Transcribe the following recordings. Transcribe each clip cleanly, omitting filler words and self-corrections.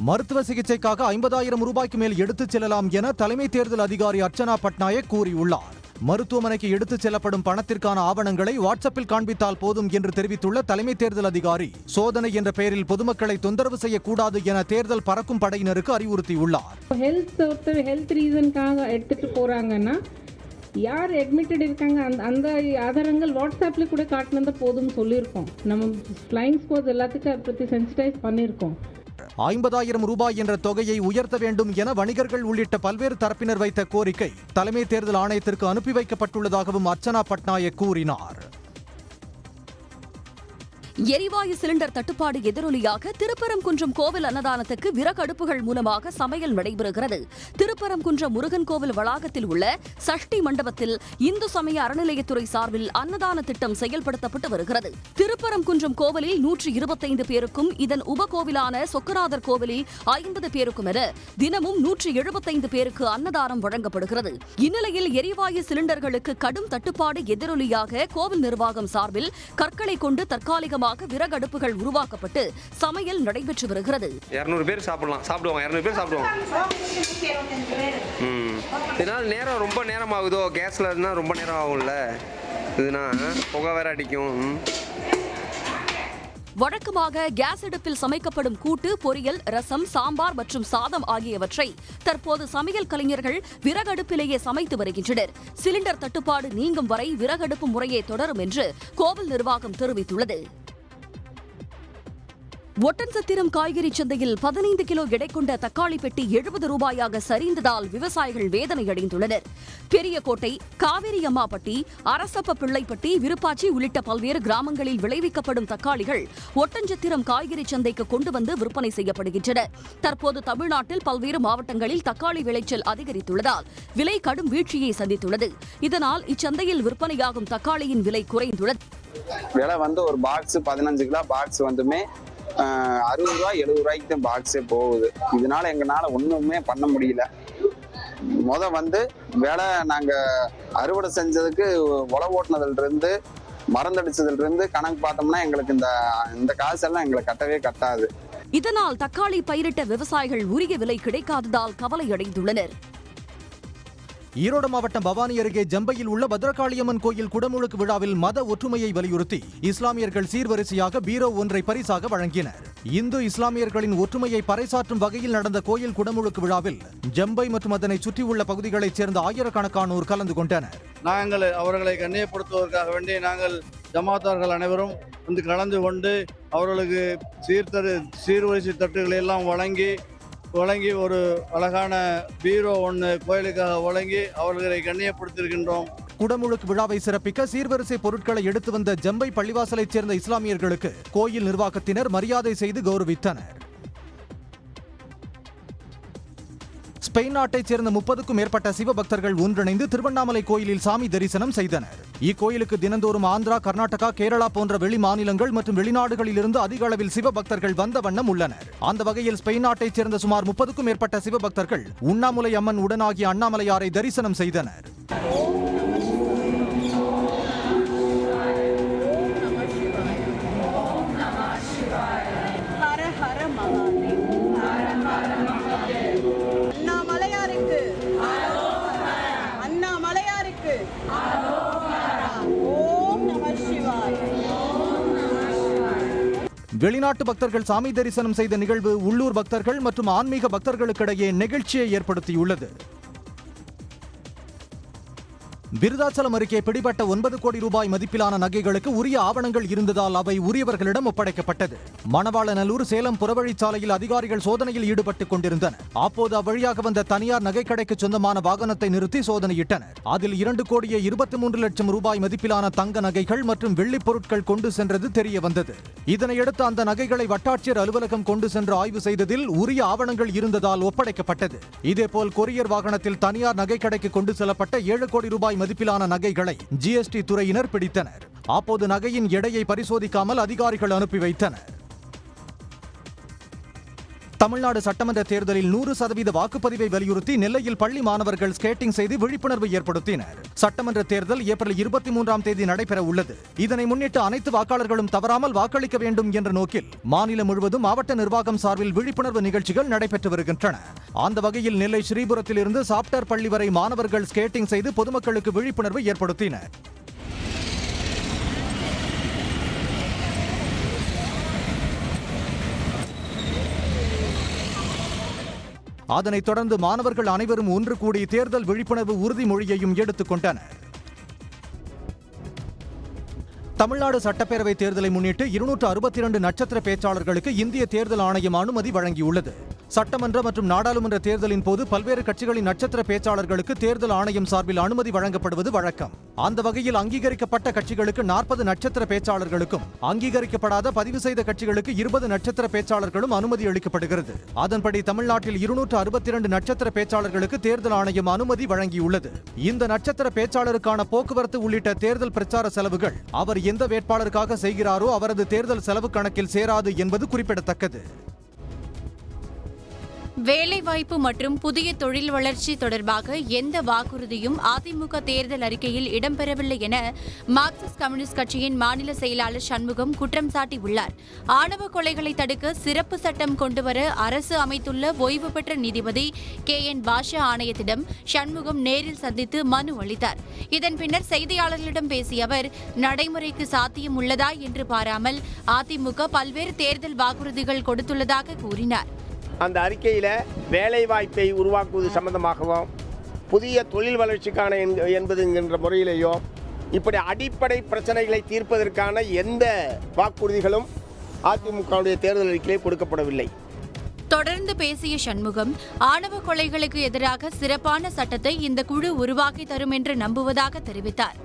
மருத்துவ சிகிச்சைக்காக 50,000 ரூபாய்க்கு மேல் எடுத்துச் செல்லலாம் என தலைமை தேர்தல் அதிகாரி அர்ச்சனா பட்நாயக் கூறியுள்ளார். மருத்துவமனைக்கு எடுத்துச் செல்லப்படும் பணத்திற்கான ஆவணங்களை வாட்ஸ்அப்பில் காண்பித்தால் போதும் என்று தெரிவித்துள்ள தலைமை தேர்தல் அதிகாரி, சோதனை என்ற பெயரில் பொதுமக்களை தொந்தரவு செய்யக்கூடாது என தேர்தல் பறக்கும் படையினருக்கு அறிவுறுத்தியுள்ளார். ஹெல்த் ரீசனுக்காக எடுத்துட்டு போறாங்கன்னா யார் அட்மிட்டட் இருக்காங்க அந்த ஆதாரங்கள் வாட்ஸ்அப்ல கூட காட்டினது போதும் சொல்லியிருக்கோம். நம்ம ஃப்ளைங் ஸ்குவாட்ஸ் எல்லாத்துக்கும் அதை பற்றி சென்சிடைஸ் பண்ணியிருக்கோம். 50,000 ரூபாய் என்ற தொகையை உயர்த்த வேண்டும் என வணிகர்கள் உள்ளிட்ட பல்வேறு தரப்பினர் வைத்த கோரிக்கை தலைமை தேர்தல் ஆணையத்திற்கு அனுப்பி வைக்கப்பட்டுள்ளதாகவும் அர்ச்சனா பட்நாயக் கூறினார். எரிவாயு சிலிண்டர் தட்டுப்பாடு எதிரொலியாக திருப்பரங்குன்றம் கோவில் அன்னதானத்துக்கு விறகு அடுப்புகள் மூலமாக சமையல் நடைபெறுகிறது. திருப்பரங்குன்றம் முருகன் கோவில் வளாகத்தில் உள்ள சஷ்டி மண்டபத்தில் இந்து சமய அறநிலையத்துறை சார்பில் அன்னதான திட்டம் செயல்படுத்தப்பட்டு வருகிறது. திருப்பரங்குன்றம் கோவிலில் 125 பேருக்கும், இதன் உபகோவிலான சொக்கநாதர் கோவிலில் 50 பேருக்கும் என தினமும் 175 பேருக்கு அன்னதானம் வழங்கப்படுகிறது. இந்நிலையில் எரிவாயு சிலிண்டர்களுக்கு கடும் தட்டுப்பாடு எதிரொலியாக கோவில் நிர்வாகம் சார்பில் கற்களை கொண்டு தற்காலிகமாக விறகு அடுப்புகள் உருவாக்கப்பட்டு சமையல் நடைபெற்று வருகிறது. 200 பேர் சாப்பிடுவாங்க 200 பேர் சாப்பிடுவாங்க. இதனால நேரம் ரொம்ப நேரம் ஆகுதோ, கேஸ்ல இருந்தா ரொம்ப நேரம் ஆகும்ல, இதுனா புகை வேற அடிக்கும். வழக்கமாக கேஸ் அடுப்பில் சமைக்கப்படும் கூட்டு, பொரியல், ரசம், சாம்பார் மற்றும் சாதம் ஆகியவற்றை தற்போது சமையல் கலைஞர்கள் விறகடுப்பிலேயே சமைத்து வருகின்றனர். சிலிண்டர் தட்டுப்பாடு நீங்கும் வரை விறகடுப்பு முறையே தொடரும் என்று கோவில் நிர்வாகம் தெரிவித்துள்ளது. ஒட்டன்சத்திரம் காய்கறி சந்தையில் 15 கிலோ எடை கொண்ட தக்காளி பெட்டி 70 ரூபாயாக சரிந்ததால் விவசாயிகள் வேதனை அடைந்துள்ளனர். பெரியகோட்டை, காவேரியம்மாப்பட்டி, அரசப்ப பிள்ளைப்பட்டி, விருப்பாச்சி உள்ளிட்ட பல்வேறு கிராமங்களில் விளைவிக்கப்படும் தக்காளிகள் ஒட்டன்சத்திரம் காய்கறி சந்தைக்கு கொண்டு வந்து விற்பனை செய்யப்படுகின்றன. தற்போது தமிழ்நாட்டில் பல்வேறு மாவட்டங்களில் தக்காளி விளைச்சல் அதிகரித்துள்ளதால் விலை கடும் வீழ்ச்சியை சந்தித்துள்ளது. இதனால் இச்சந்தையில் விற்பனையாகும் தக்காளியின் விலை குறைந்துள்ளது. விலை ஒரு பாக்ஸ் 15 கிலோ பாக்ஸ் 60 ரூபாய் 70 ரூபாய்க்கு தான் பாக்ஸே போகுது. இதனால எங்களால ஒண்ணுமே பண்ண முடியல. வேலை நாங்க அறுவடை செஞ்சதுக்கு உழவு ஓட்டுனதுல இருந்து மருந்தடிச்சதுல இருந்து கணக்கு பார்த்தோம்னா எங்களுக்கு இந்த காசெல்லாம் எங்களுக்கு கட்டவே கட்டாது. இதனால் தக்காளி பயிரிட்ட விவசாயிகள் உரிய விலை கிடைக்காததால் கவலை அடைந்துள்ளனர். ஈரோடு மாவட்டம் பவானி அருகே ஜம்பையில் உள்ள பத்ரகாளியம்மன் கோயில் குடமுழுக்கு விழாவில் மத ஒற்றுமையை வலியுறுத்தி இஸ்லாமியர்கள் சீர்வரிசையாக பீரோ ஒன்றை பரிசாக வழங்கினர். இந்து இஸ்லாமியர்களின் ஒற்றுமையை பறைசாற்றும் வகையில் நடந்த கோயில் குடமுழுக்கு விழாவில் ஜம்பை மற்றும் அதனை சுற்றியுள்ள பகுதிகளைச் சேர்ந்த ஆயிரக்கணக்கானோர் கலந்து கொண்டனர். நாங்கள் அவர்களை கண்ணியப்படுத்துவதற்காக வேண்டி நாங்கள் ஜமாத்தார்கள் அனைவரும் கலந்து கொண்டு அவர்களுக்கு சீர்வரிசை தட்டுகளை எல்லாம் வழங்கி ஒரு அழகான பீரோ ஒன்று கோயிலுக்காக வழங்கி அவர்களை கண்ணியப்படுத்தியிருக்கின்றோம். குடமுழுக்கு விழாவை சிறப்பிக்க சீர்வரிசை பொருட்களை எடுத்து வந்த ஜம்பை பள்ளிவாசலைச் சேர்ந்த இஸ்லாமியர்களுக்கு கோயில் நிர்வாகத்தினர் மரியாதை செய்து கௌரவித்தனர். ஸ்பெயின் நாட்டைச் சேர்ந்த 30க்கும் மேற்பட்ட சிவபக்தர்கள் ஒன்றிணைந்து திருவண்ணாமலை கோயிலில் சாமி தரிசனம் செய்தனர். இக்கோயிலுக்கு தினந்தோறும் ஆந்திரா, கர்நாடகா, கேரளா போன்ற வெளி மாநிலங்கள் மற்றும் வெளிநாடுகளில் இருந்து அதிக அளவில் சிவபக்தர்கள் வந்த வண்ணம் உள்ளனர். அந்த வகையில் ஸ்பெயின் நாட்டைச் சேர்ந்த சுமார் 30க்கும் மேற்பட்ட சிவபக்தர்கள் உண்ணாமுலை அம்மன் உடனாகிய அண்ணாமலையாரை தரிசனம் செய்தனர். வெளிநாட்டு பக்தர்கள் சாமி தரிசனம் செய்த நிகழ்வு உள்ளூர் பக்தர்கள் மற்றும் ஆன்மீக பக்தர்களுக்கிடையே நெகிழ்ச்சியை ஏற்படுத்தியுள்ளது. விருதாச்சலம் அருகே பிடிபட்ட 9 கோடி ரூபாய் மதிப்பிலான நகைகளுக்கு உரிய ஆவணங்கள் இருந்ததால் அவை உரியவர்களிடம் ஒப்படைக்கப்பட்டது. மணவாளநல்லூர் சேலம் புறவழிச்சாலையில் அதிகாரிகள் சோதனையில் ஈடுபட்டுக் கொண்டிருந்தனர். அப்போது அவ்வழியாக வந்த தனியார் நகைக்கடைக்கு சொந்தமான வாகனத்தை நிறுத்தி சோதனையிட்டனர். அதில் 2 கோடியே 23 லட்சம் ரூபாய் மதிப்பிலான தங்க நகைகள் மற்றும் வெள்ளிப் பொருட்கள் கொண்டு சென்றது தெரிய வந்தது. இதனையடுத்து அந்த நகைகளை வட்டாட்சியர் அலுவலகம் கொண்டு சென்று ஆய்வு செய்ததில் உரிய ஆவணங்கள் இருந்ததால் ஒப்படைக்கப்பட்டது. இதேபோல் கொரியர் வாகனத்தில் தனியார் நகைக்கடைக்கு கொண்டு செல்லப்பட்ட 7 கோடி ரூபாய் மதிப்பிலான நகைகளை ஜிஎஸ்டி துறையினர் பிடித்தனர். அப்போது நகையின் எடையை பரிசோதிக்காமல் அதிகாரிகள் அனுப்பி வைத்தனர். தமிழ்நாடு சட்டமன்ற தேர்தலில் 100% வாக்குப்பதிவை வலியுறுத்தி நெல்லையில் பள்ளி மாணவர்கள் ஸ்கேட்டிங் செய்து விழிப்புணர்வு ஏற்படுத்தினர். சட்டமன்ற தேர்தல் ஏப்ரல் 23ஆம் தேதி நடைபெற உள்ளது. இதனை முன்னிட்டு அனைத்து வாக்காளர்களும் தவறாமல் வாக்களிக்க வேண்டும் என்ற நோக்கில் மாநிலம் முழுவதும் மாவட்ட நிர்வாகம் சார்பில் விழிப்புணர்வு நிகழ்ச்சிகள் நடைபெற்று வருகின்றன. அந்த வகையில் நெல்லை ஸ்ரீபுரத்தில் இருந்து சாப்டர் பள்ளி வரை மாணவர்கள் ஸ்கேட்டிங் செய்து பொதுமக்களுக்கு விழிப்புணர்வு ஏற்படுத்தினர். அதனைத் தொடர்ந்து மாணவர்கள் அனைவரும் ஒன்று கூடி தேர்தல் விழிப்புணர்வு உறுதிமொழியையும் எடுத்துக் கொண்டனர். தமிழ்நாடு சட்டப்பேரவை தேர்தலை முன்னிட்டு 262 நட்சத்திர பேச்சாளர்களுக்கு இந்திய தேர்தல் ஆணையம் அனுமதி வழங்கியுள்ளது. சட்டமன்ற மற்றும் நாடாளுமன்ற தேர்தலின் போது பல்வேறு கட்சிகளின் நட்சத்திர பேச்சாளர்களுக்கு தேர்தல் ஆணையம் சார்பில் அனுமதி வழங்கப்படுவது வழக்கம். அந்த வகையில் அங்கீகரிக்கப்பட்ட கட்சிகளுக்கு 40 நட்சத்திர பேச்சாளர்களுக்கும் அங்கீகரிக்கப்படாத பதிவு செய்த கட்சிகளுக்கு 20 நட்சத்திர பேச்சாளர்களும் அனுமதி அளிக்கப்படுகிறது. அதன்படி தமிழ்நாட்டில் 262 நட்சத்திர பேச்சாளர்களுக்கு தேர்தல் ஆணையம் அனுமதி வழங்கியுள்ளது. இந்த நட்சத்திர பேச்சாளருக்கான போக்குவரத்து உள்ளிட்ட தேர்தல் பிரச்சார செலவுகள் அவர் எந்த வேட்பாளருக்காக செய்கிறாரோ அவரது தேர்தல் செலவு கணக்கில் சேராது என்பது குறிப்பிடத்தக்கது. வேலைவாய்ப்பு மற்றும் புதிய தொழில் வளர்ச்சி தொடர்பாக எந்த வாக்குறுதியும் அதிமுக தேர்தல் அறிக்கையில் இடம்பெறவில்லை என மார்க்சிஸ்ட் கம்யூனிஸ்ட் கட்சியின் மாநில செயலாளர் சண்முகம் குற்றம் சாட்டியுள்ளார். ஆணவ கொலைகளை தடுக்க சிறப்பு சட்டம் கொண்டுவர அரசு அமைத்துள்ள ஓய்வு பெற்ற நீதிபதி KN பாஷா ஆணையத்திடம் சண்முகம் நேரில் சந்தித்து மனு அளித்தார். இதன் பின்னர் செய்தியாளர்களிடம் பேசிய அவர், நடைமுறைக்கு சாத்தியம் உள்ளதா என்று பாராமல் அதிமுக பல்வேறு தேர்தல் வாக்குறுதிகள் கொடுத்துள்ளதாக கூறினார். அந்த அறிக்கையில் வேலைவாய்ப்பை உருவாக்குவது சம்பந்தமாகவும் புதிய தொழில் வளர்ச்சிக்கான என்கின்ற முறையிலேயோ இப்படி அடிப்படை பிரச்சனைகளை தீர்ப்பதற்கான எந்த வாக்குறுதிகளும் அதிமுகவுடைய தேர்தல் அறிக்கையிலே கொடுக்கப்படவில்லை. தொடர்ந்து பேசிய சண்முகம், ஆணவ கொலைகளுக்கு எதிராக சிறப்பான சட்டத்தை இந்த குழு உருவாக்கி தரும் என்று நம்புவதாக தெரிவித்தார்.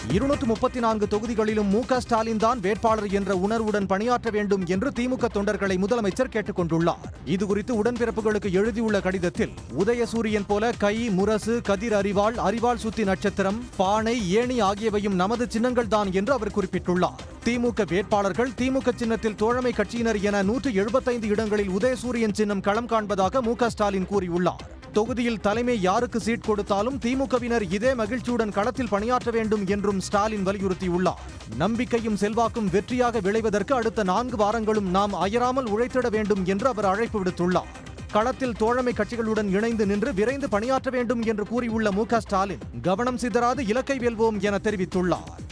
234 தொகுதிகளிலும் மு.க. ஸ்டாலின் தான் வேட்பாளர் என்ற உணர்வுடன் பணியாற்ற வேண்டும் என்று திமுக தொண்டர்களை முதலமைச்சர் கேட்டுக் கொண்டுள்ளார். இதுகுறித்து உடன்பிறப்புகளுக்கு எழுதியுள்ள கடிதத்தில், உதயசூரியன் போல கை, முரசு, கதிர் அறிவாள், அறிவாள் சுத்தி நட்சத்திரம், பானை, ஏணி ஆகியவையும் நமது சின்னங்கள் தான் என்று அவர் குறிப்பிட்டுள்ளார். திமுக வேட்பாளர்கள் திமுக சின்னத்தில் தோழமை கட்சியினர் என 175 இடங்களில் உதயசூரியன் சின்னம் களம் காண்பதாக மு.க. ஸ்டாலின் கூறியுள்ளார். தொகுதியில் தலைமை யாருக்கு சீட் கொடுத்தாலும் திமுகவினர் இதே மகிழ்ச்சியுடன் களத்தில் பணியாற்ற வேண்டும் என்றும் ஸ்டாலின் வலியுறுத்தியுள்ளார். நம்பிக்கையும் செல்வாக்கும் வெற்றியாக விளைவதற்கு அடுத்த 4 வாரங்களும் நாம் அயராமல் உழைத்திட வேண்டும் என்று அவர் அழைப்பு விடுத்துள்ளார். களத்தில் தோழமை கட்சிகளுடன் இணைந்து நின்று விரைந்து பணியாற்ற வேண்டும் என்று கூறியுள்ள மு.க. ஸ்டாலின், கவனம் சிதறாது இலக்கை வெல்வோம் என தெரிவித்துள்ளார்.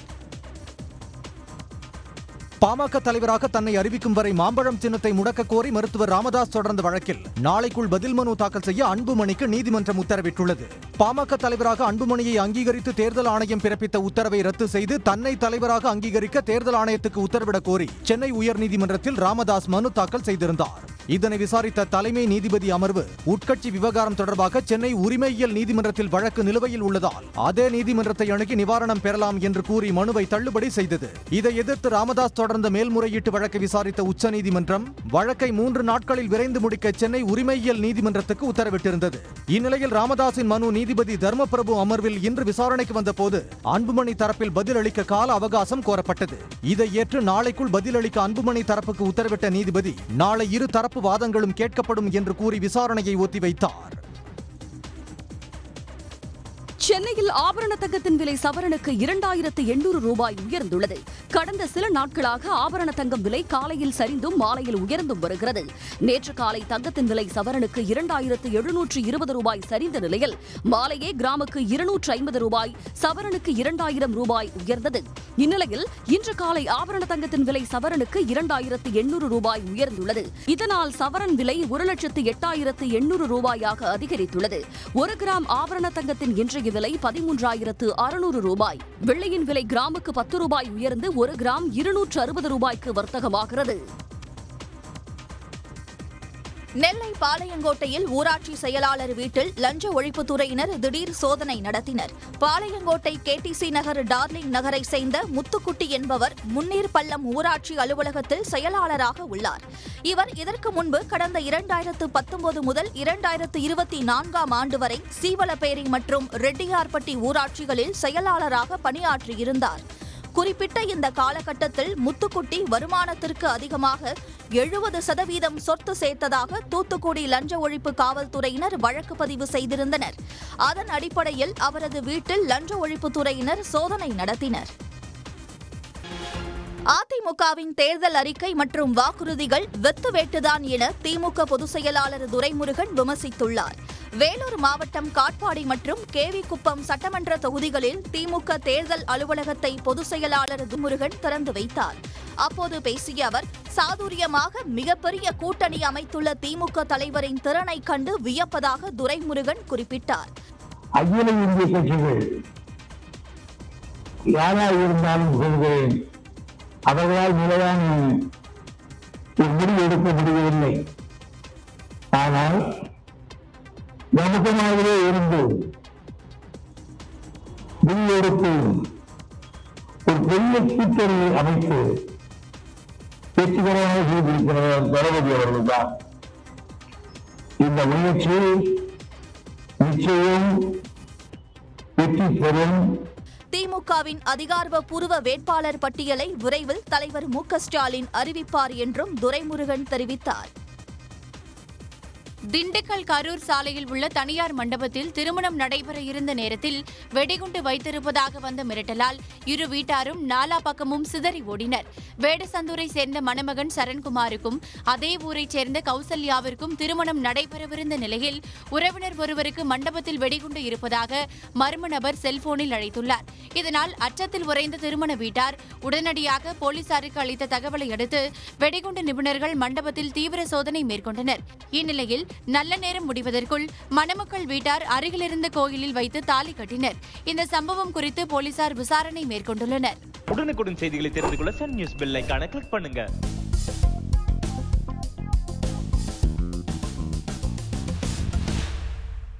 பாமக தலைவராக தன்னை அறிவிக்கும் வரை மாம்பழம் சின்னத்தை முடக்க கோரி மருத்துவர் ராமதாஸ் தொடர்ந்த வழக்கில் நாளைக்குள் பதில் மனு தாக்கல் செய்ய அன்புமணிக்கு நீதிமன்றம் உத்தரவிட்டுள்ளது. பாமக தலைவராக அன்புமணியை அங்கீகரித்து தேர்தல் ஆணையம் பிறப்பித்த உத்தரவை ரத்து செய்து தன்னை தலைவராக அங்கீகரிக்க தேர்தல் ஆணையத்துக்கு உத்தரவிடக் கோரி சென்னை உயர்நீதிமன்றத்தில் ராமதாஸ் மனு தாக்கல் செய்திருந்தார். இதனை விசாரித்த தலைமை நீதிபதி அமர்வு உட்கட்சி விவகாரம் தொடர்பாக சென்னை உரிமையியல் நீதிமன்றத்தில் வழக்கு நிலுவையில் உள்ளதால் அதே நீதிமன்றத்தை அணுகி நிவாரணம் பெறலாம் என்று கூறி மனுவை தள்ளுபடி செய்தது. இதை எதிர்த்து ராமதாஸ் தொடர்ந்த மேல்முறையீட்டு வழக்கை விசாரித்த உச்சநீதிமன்றம் வழக்கை 3 நாட்களில் விரைந்து முடிக்க சென்னை உரிமையியல் நீதிமன்றத்துக்கு உத்தரவிட்டிருந்தது. இந்நிலையில் ராமதாஸின் மனு நீதிபதி தர்மபிரபு அமர்வில் இன்று விசாரணைக்கு வந்தபோது அன்புமணி தரப்பில் பதிலளிக்க கால அவகாசம் கோரப்பட்டது. இதை ஏற்று நாளைக்குள் பதிலளிக்க அன்புமணி தரப்புக்கு உத்தரவிட்ட நீதிபதி நாளை இரு தரப்பு வாதங்களும் கேட்கப்படும் என்று கூறி விசாரணையை ஒத்திவைத்தார். சென்னையில் ஆபரண தங்கத்தின் விலை சவரனுக்கு 2800 ரூபாய் உயர்ந்துள்ளது. கடந்த சில நாட்களாக ஆபரண தங்கம் விலை காலையில் சரிந்தும் மாலையில் உயர்ந்தும் வருகிறது. நேற்று காலை தங்கத்தின் விலை சவரனுக்கு 2720 ரூபாய் சரிந்த நிலையில் மாலையே கிராமுக்கு 250 ரூபாய், சவரனுக்கு 2000 ரூபாய் உயர்ந்தது. இந்நிலையில் இன்று காலை ஆபரண தங்கத்தின் விலை சவரனுக்கு 2800 ரூபாய் உயர்ந்துள்ளது. இதனால் சவரன் விலை 1,08,800 ரூபாயாக அதிகரித்துள்ளது. 1 கிராம் ஆபரண தங்கத்தின் இன்றைய விலை 13,600 ரூபாய். வெள்ளியின் விலை கிராமுக்கு 10 ரூபாய் உயர்ந்து 1 கிராம் 260 ரூபாய்க்கு வர்த்தகமாகிறது. நெல்லை பாளையங்கோட்டையில் ஊராட்சி செயலாளர் வீட்டில் லஞ்ச ஒழிப்புத்துறையினர் திடீர் சோதனை நடத்தினர். பாளையங்கோட்டை KTC நகர் டார்லிங் நகரை சேர்ந்த முத்துக்குட்டி என்பவர் முன்னீர் பள்ளம் ஊராட்சி அலுவலகத்தில் செயலாளராக உள்ளார். இவர் இதற்கு முன்பு கடந்த 2019 முதல் 2024ஆம் ஆண்டு வரை சீவலப்பேரி மற்றும் ரெட்டியார்பட்டி ஊராட்சிகளில் செயலாளராக பணியாற்றியிருந்தார். குறிப்பிட்ட இந்த காலகட்டத்தில் முத்துக்குட்டி வருமானத்திற்கு அதிகமாக 70% சொத்து சேர்த்ததாக தூத்துக்குடி லஞ்ச ஒழிப்பு காவல்துறையினர் வழக்கு பதிவு செய்திருந்தனர். அதன் அடிப்படையில் அவரது வீட்டில் லஞ்ச ஒழிப்புத்துறையினர் சோதனை நடத்தினர். அதிமுகவின் தேர்தல் அறிக்கை மற்றும் வாக்குறுதிகள் வெத்து வேட்டுதான் என திமுக பொதுச் செயலாளர் துரைமுருகன் விமர்சித்துள்ளார். வேலூர் மாவட்டம் காட்பாடி மற்றும் கேவிக்குப்பம் சட்டமன்ற தொகுதிகளில் திமுக தேர்தல் அலுவலகத்தை பொதுச் செயலாளர் துரைமுருகன் திறந்து வைத்தார். அப்போது பேசிய அவர், சாதுரியமாக மிகப்பெரிய கூட்டணி அமைத்துள்ள திமுக தலைவரின் திறனை கண்டு வியப்பதாக துரைமுருகன் குறிப்பிட்டார். அகில இந்திய கட்சிகள் யாராக இருந்தாலும் சொல்கிறேன், அவர்களால் நிலையான ஒரு முடிவு எடுக்க முடியவில்லை. ஆனால் நமக்குமாகவே இருந்து முடிவெடுத்து ஒரு பெரிய கூட்டணியை அமைத்து வெற்றிகரமாக செய்திருக்கிறார் தளபதி அவர்கள்தான். இந்த முயற்சி நிச்சயம் வெற்றி பெறும். திமுகவின் அதிகாரப்பூர்வ வேட்பாளர் பட்டியலை விரைவில் தலைவர் மு.க.ஸ்டாலின் அறிவிப்பார் என்றும் துரைமுருகன் தெரிவித்தார். திண்டுக்கல் கரூர் சாலையில் உள்ள தனியார் மண்டபத்தில் திருமணம் நடைபெற இருந்த நேரத்தில் வெடிகுண்டு வைத்திருப்பதாக வந்த மிரட்டலால் இரு வீட்டாரும் நாலா பக்கமும் சிதறி ஓடினர். வேடசந்தூரை சேர்ந்த மணமகன் சரண்குமாருக்கும் அதே ஊரைச் சேர்ந்த கௌசல்யாவிற்கும் திருமணம் நடைபெறவிருந்த நிலையில் உறவினர் ஒருவருக்கு மண்டபத்தில் வெடிகுண்டு இருப்பதாக மர்ம நபர் செல்போனில் அழைத்துள்ளார். இதனால் அச்சத்தில் உறைந்த திருமண வீட்டார் உடனடியாக போலீசாருக்கு அளித்த தகவலை அடுத்து வெடிகுண்டு நிபுணர்கள் மண்டபத்தில் தீவிர சோதனை மேற்கொண்டனர். இந்நிலையில் நல்ல நேரம் முடிவதற்குள் மணமக்கள் வீட்டார் அருகிலிருந்த கோயிலில் வைத்து தாலி கட்டினர். இந்த சம்பவம் குறித்து போலீசார் விசாரணை மேற்கொண்டுள்ளனர். உடனுக்குடன் செய்திகளை தெரிந்து கொள்ள சன் நியூஸ் பெல் ஐகானை கிளிக் பண்ணுங்க.